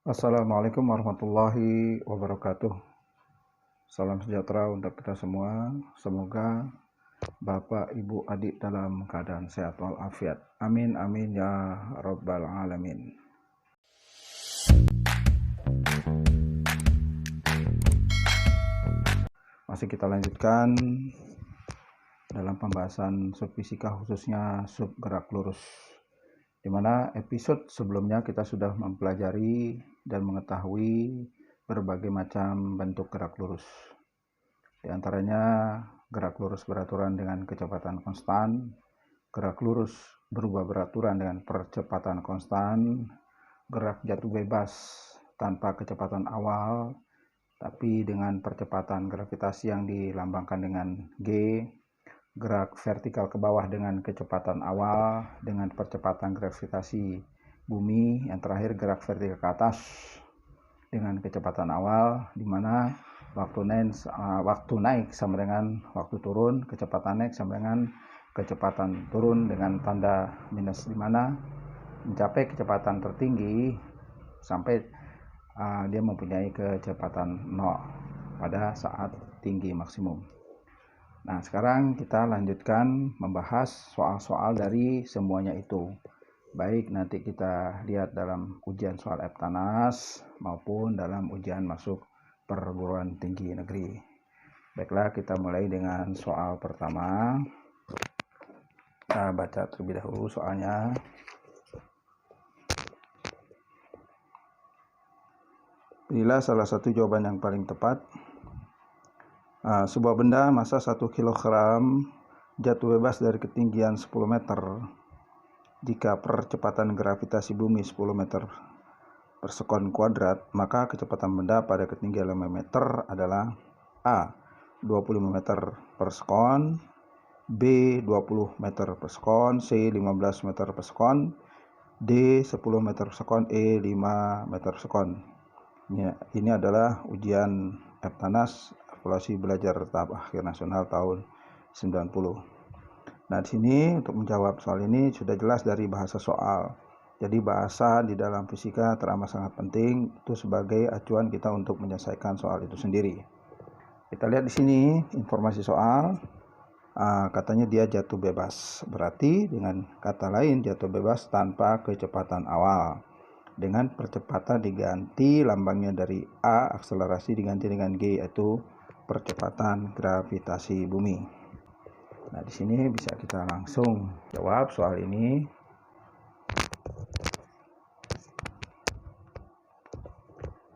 Assalamualaikum warahmatullahi wabarakatuh. Salam sejahtera untuk kita semua. Semoga Bapak, Ibu, Adik dalam keadaan sehat walafiat. Amin, amin ya rabbal alamin. Masih kita lanjutkan dalam pembahasan subfisika, khususnya sub gerak lurus, di mana episode sebelumnya kita sudah mempelajari dan mengetahui berbagai macam bentuk gerak lurus. Di antaranya gerak lurus beraturan dengan kecepatan konstan, gerak lurus berubah beraturan dengan percepatan konstan, gerak jatuh bebas tanpa kecepatan awal tapi dengan percepatan gravitasi yang dilambangkan dengan G, gerak vertikal ke bawah dengan kecepatan awal dengan percepatan gravitasi bumi, yang terakhir gerak vertikal ke atas dengan kecepatan awal, di mana waktu naik sama dengan waktu turun, kecepatan naik sama dengan kecepatan turun dengan tanda minus, di mana mencapai kecepatan tertinggi sampai dia mempunyai kecepatan 0 pada saat tinggi maksimum. Nah, sekarang kita lanjutkan membahas soal-soal dari semuanya itu. Baik nanti kita lihat dalam ujian soal EPTANAS maupun dalam ujian masuk perguruan tinggi negeri. Baiklah, kita mulai dengan soal pertama. Kita baca terlebih dahulu soalnya. Pilihlah salah satu jawaban yang paling tepat. Sebuah benda massa 1 kg jatuh bebas dari ketinggian 10 meter jika percepatan gravitasi bumi 10 meter per sekon kuadrat, maka kecepatan benda pada ketinggian 5 meter adalah A. 25 meter per sekon, B. 20 meter per sekon, C. 15 meter per sekon, D. 10 meter per sekon, E. 5 meter per sekon. Ini adalah ujian EPTANAS evaluasi belajar tahap akhir nasional tahun 90. Nah, di sini untuk menjawab soal ini sudah jelas dari bahasa soal. Jadi bahasa di dalam fisika teramat sangat penting, itu sebagai acuan kita untuk menyelesaikan soal itu sendiri. Kita lihat di sini informasi soal. Katanya dia jatuh bebas. Berarti dengan kata lain jatuh bebas tanpa kecepatan awal. Dengan percepatan diganti lambangnya dari A, akselerasi diganti dengan G, yaitu percepatan gravitasi bumi. Nah, di sini bisa kita langsung jawab soal ini.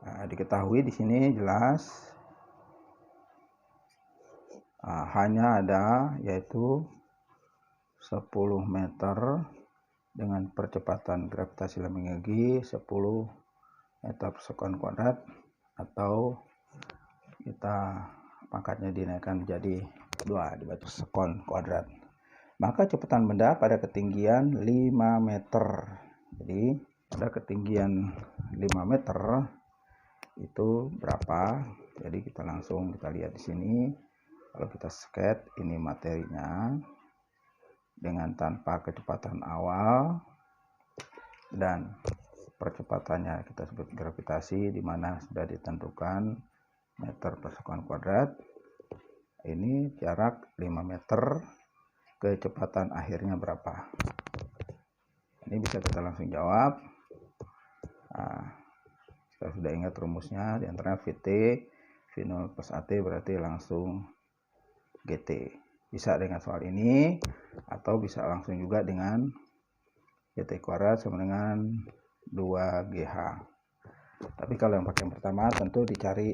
Nah, diketahui di sini jelas hanya ada yaitu 10 meter dengan percepatan gravitasi lambangnya G 10 meter per sekon kuadrat, atau kita pangkatnya dinaikkan menjadi 2 dibaca sekon kuadrat. Maka kecepatan benda pada ketinggian 5 meter. Jadi pada ketinggian 5 meter itu berapa? Jadi kita lihat di sini. Kalau kita sketch ini materinya dengan tanpa kecepatan awal dan percepatannya kita sebut gravitasi, di mana sudah ditentukan meter per sekon kuadrat. Ini jarak 5 meter, kecepatan akhirnya berapa? Ini bisa kita langsung jawab. Kita sudah ingat rumusnya, di antara VT V0 plus AT berarti langsung GT. Bisa dengan soal ini, atau bisa langsung juga dengan GT kuadrat sama dengan 2GH. Tapi kalau yang pakai yang pertama tentu dicari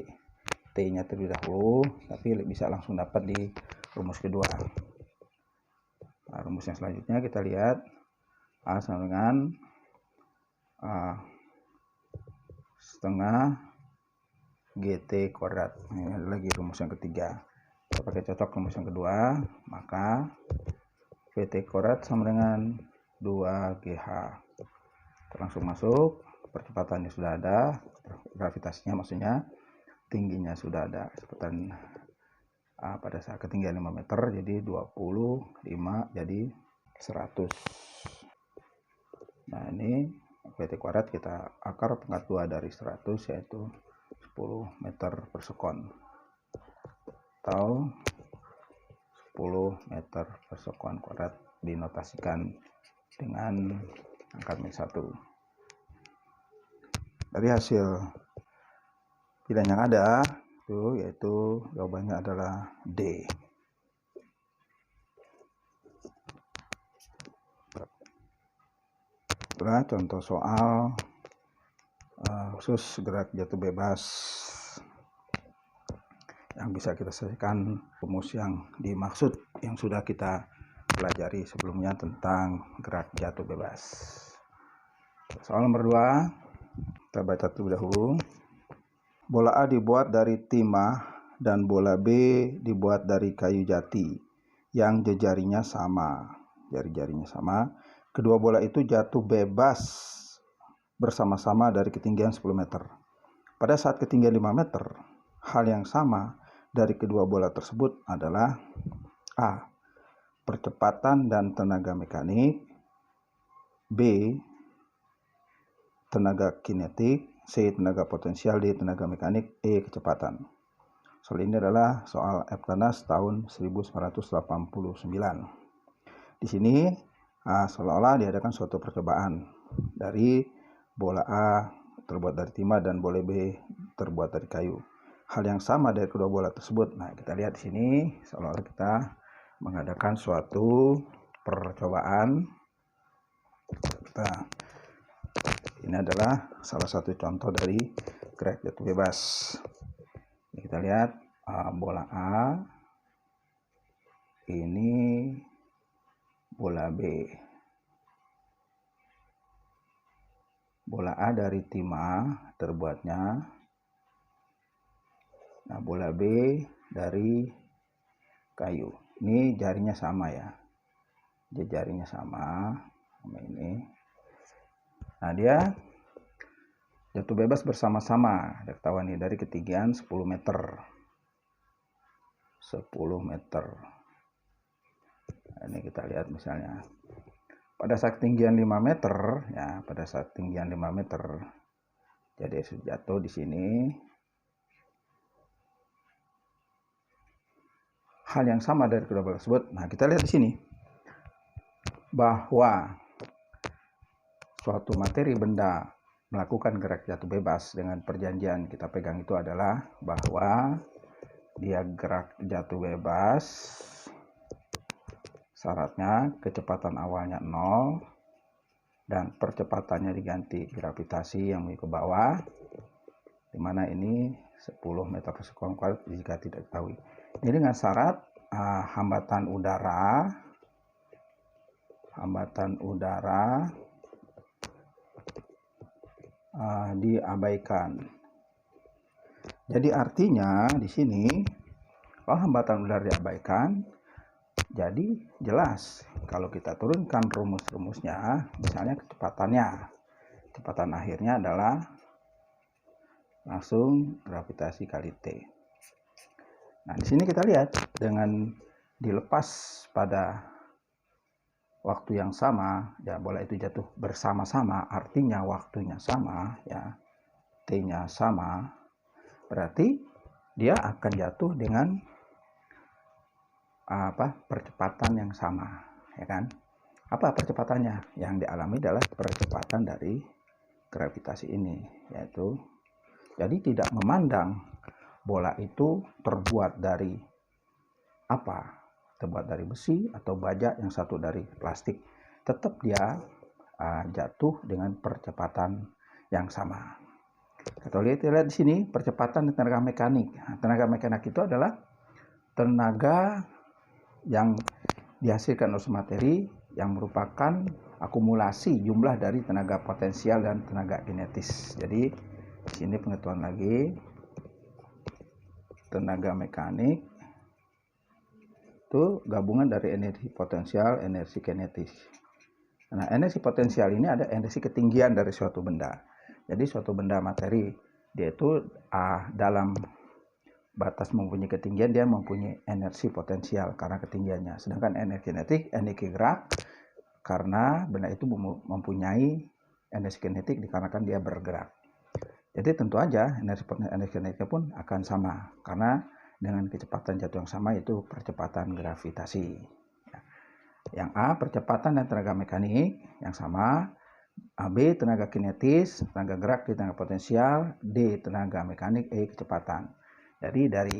T-nya terlebih dahulu, tapi bisa langsung dapat di rumus kedua. Nah, rumus yang selanjutnya kita lihat A sama dengan setengah GT kuadrat. Ini ada lagi rumus yang ketiga. Kita pakai cocok rumus yang kedua, maka VT kuadrat sama dengan 2GH. Kita langsung masuk, percepatannya sudah ada, gravitasinya maksudnya, tingginya sudah ada, kecepatan pada saat ketinggian 5 meter, jadi 25 jadi 100. Nah, ini PT kuadrat kita akar pangkat 2 dari 100 yaitu 10 meter per sekon atau 10 meter per sekon kuadrat dinotasikan dengan angka min 1. Dari hasil pilihan yang ada itu yaitu jawabannya adalah D. Itulah contoh soal khusus gerak jatuh bebas yang bisa kita selesaikan rumus yang dimaksud yang sudah kita pelajari sebelumnya tentang gerak jatuh bebas. Soal nomor 2, kita baca terlebih dahulu. Bola A dibuat dari timah dan bola B dibuat dari kayu jati yang jari-jarinya sama. Kedua bola itu jatuh bebas bersama-sama dari ketinggian 10 meter. Pada saat ketinggian 5 meter, hal yang sama dari kedua bola tersebut adalah A. Percepatan dan tenaga mekanik, B. Tenaga kinetik, C. Tenaga potensial, D. Tenaga mekanik, E. Kecepatan. Soal ini adalah soal Eptanas tahun 1989. Di sini seolah-olah diadakan suatu percobaan dari bola A terbuat dari timah dan bola B terbuat dari kayu. Hal yang sama dari kedua bola tersebut. Nah, kita lihat di sini seolah-olah kita mengadakan suatu percobaan. Nah, ini adalah salah satu contoh dari gerak jatuh bebas. Ini kita lihat bola A, ini bola B. Bola A dari timah terbuatnya. Nah, bola B dari kayu. Ini jarinya sama ya. Jarinya sama ini. Nah, dia jatuh bebas bersama-sama. Ada ketahuan nih dari ketinggian 10 meter. 10 meter. Nah, ini kita lihat misalnya. Pada saat ketinggian 5 meter, ya, pada saat ketinggian 5 meter. Jadi jatuh di sini. Hal yang sama dari kedua bola tersebut. Nah, kita lihat di sini bahwa suatu materi benda melakukan gerak jatuh bebas dengan perjanjian kita pegang itu adalah bahwa dia gerak jatuh bebas, syaratnya kecepatan awalnya 0 dan percepatannya diganti gravitasi yang ke bawah, dimana ini 10 meter per sekon kuadrat jika tidak diketahui. Ini dengan syarat hambatan udara diabaikan. Jadi artinya di sini kalau hambatan udara diabaikan, jadi jelas kalau kita turunkan rumus-rumusnya, misalnya kecepatan akhirnya adalah langsung gravitasi kali T. Nah, di sini kita lihat dengan dilepas pada waktu yang sama, ya bola itu jatuh bersama-sama, artinya waktunya sama, ya T-nya sama, berarti dia akan jatuh dengan percepatan yang sama, ya kan? Apa percepatannya? Yang dialami adalah percepatan dari gravitasi ini, yaitu jadi tidak memandang bola itu terbuat dari apa? Terbuat dari besi atau baja, yang satu dari plastik. Tetap dia jatuh dengan percepatan yang sama. Kita lihat di sini percepatan tenaga mekanik. Nah, tenaga mekanik itu adalah tenaga yang dihasilkan oleh materi yang merupakan akumulasi jumlah dari tenaga potensial dan tenaga kinetis. Jadi di sini pengetahuan lagi tenaga mekanik itu gabungan dari energi potensial, energi kinetis. Nah, energi potensial ini ada energi ketinggian dari suatu benda. Jadi suatu benda materi dia itu dalam batas mempunyai ketinggian, dia mempunyai energi potensial karena ketinggiannya. Sedangkan energi kinetik, energi gerak, karena benda itu mempunyai energi kinetik dikarenakan dia bergerak. Jadi tentu aja energi kinetiknya pun akan sama, karena dengan kecepatan jatuh yang sama itu percepatan gravitasi. Yang A percepatan dan tenaga mekanik yang sama, B tenaga kinetis, tenaga gerak, tenaga potensial, D tenaga mekanik, E kecepatan. Jadi dari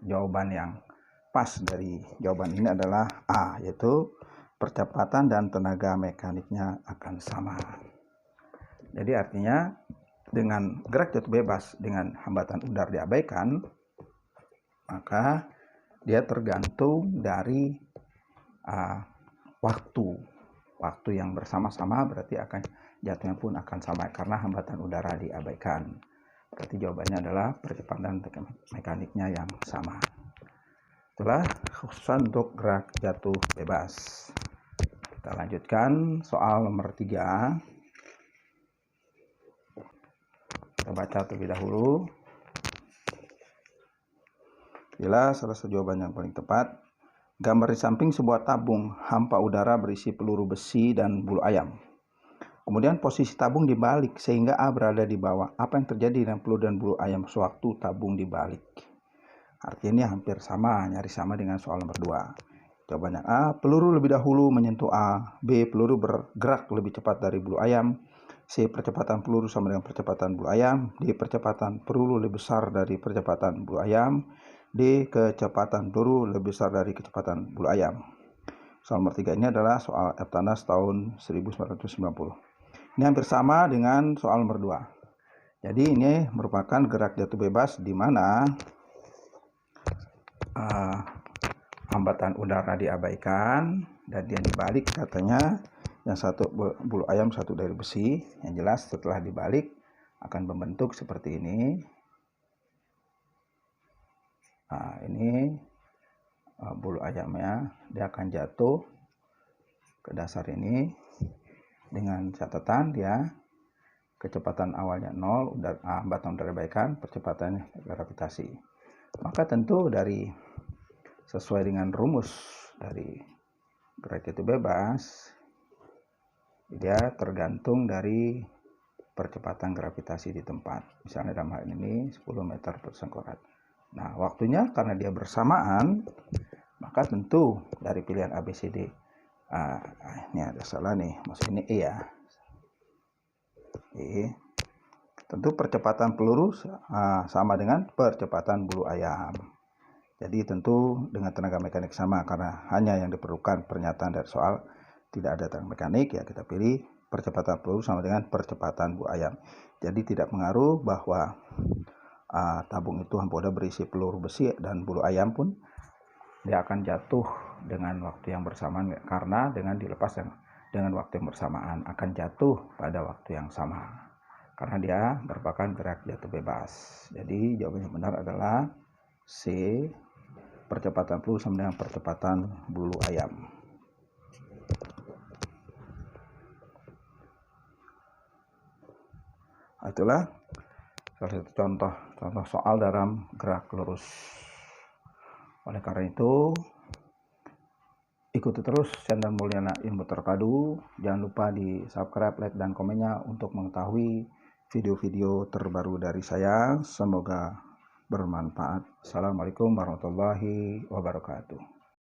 jawaban yang pas dari jawaban ini adalah A, yaitu percepatan dan tenaga mekaniknya akan sama. Jadi artinya dengan gerak jatuh bebas dengan hambatan udara diabaikan, maka dia tergantung dari waktu yang bersama-sama, berarti akan jatuhnya pun akan sama karena hambatan udara diabaikan. Berarti jawabannya adalah percepatan mekaniknya yang sama. Itulah khususan untuk gerak jatuh bebas. Kita lanjutkan soal nomor 3. Kita baca terlebih dahulu. Bila salah satu jawaban yang paling tepat. Gambar di samping sebuah tabung hampa udara berisi peluru besi dan bulu ayam. Kemudian posisi tabung dibalik sehingga A berada di bawah. Apa yang terjadi dengan peluru dan bulu ayam sewaktu tabung dibalik? Artinya ini hampir sama, nyaris sama dengan soal nomor 2. Jawabannya A, peluru lebih dahulu menyentuh A. B, peluru bergerak lebih cepat dari bulu ayam. C, percepatan peluru sama dengan percepatan bulu ayam. D, percepatan peluru lebih besar dari percepatan bulu ayam. D, kecepatan peluru lebih besar dari kecepatan bulu ayam. Soal nomor 3 ini adalah soal Eptanas tahun 1990. Ini hampir sama dengan soal nomor 2. Jadi ini merupakan gerak jatuh bebas di mana hambatan udara diabaikan dan dia dibalik, katanya yang satu bulu ayam, satu dari besi. Yang jelas setelah dibalik akan membentuk seperti ini. Ini bulu ayamnya, dia akan jatuh ke dasar ini dengan catatan dia kecepatan awalnya 0, hambatan udara diabaikan, percepatannya gravitasi. Maka tentu dari sesuai dengan rumus dari gerak jatuh bebas, dia tergantung dari percepatan gravitasi di tempat. Misalnya dalam hal ini 10 meter per second kuadrat. Nah, waktunya karena dia bersamaan, maka tentu dari pilihan ABCD. Ini ada salah nih, maksud ini E ya. E. Tentu percepatan peluru sama dengan percepatan bulu ayam. Jadi tentu dengan tenaga mekanik sama, karena hanya yang diperlukan pernyataan dari soal tidak ada tenaga mekanik, ya kita pilih percepatan peluru sama dengan percepatan bulu ayam. Jadi tidak pengaruh bahwa tabung itu hampa udara berisi peluru besi dan bulu ayam pun dia akan jatuh dengan waktu yang bersamaan, karena dengan dilepas dengan waktu yang bersamaan akan jatuh pada waktu yang sama karena dia merupakan gerak jatuh bebas. Jadi jawaban yang benar adalah C, percepatan peluru sama dengan percepatan bulu ayam. Itulah salah satu contoh soal dalam gerak lurus. Oleh karena itu, ikuti terus channel Mulyana Ilmu Terpadu. Jangan lupa di subscribe, like, dan komennya untuk mengetahui video-video terbaru dari saya. Semoga bermanfaat. Assalamualaikum warahmatullahi wabarakatuh.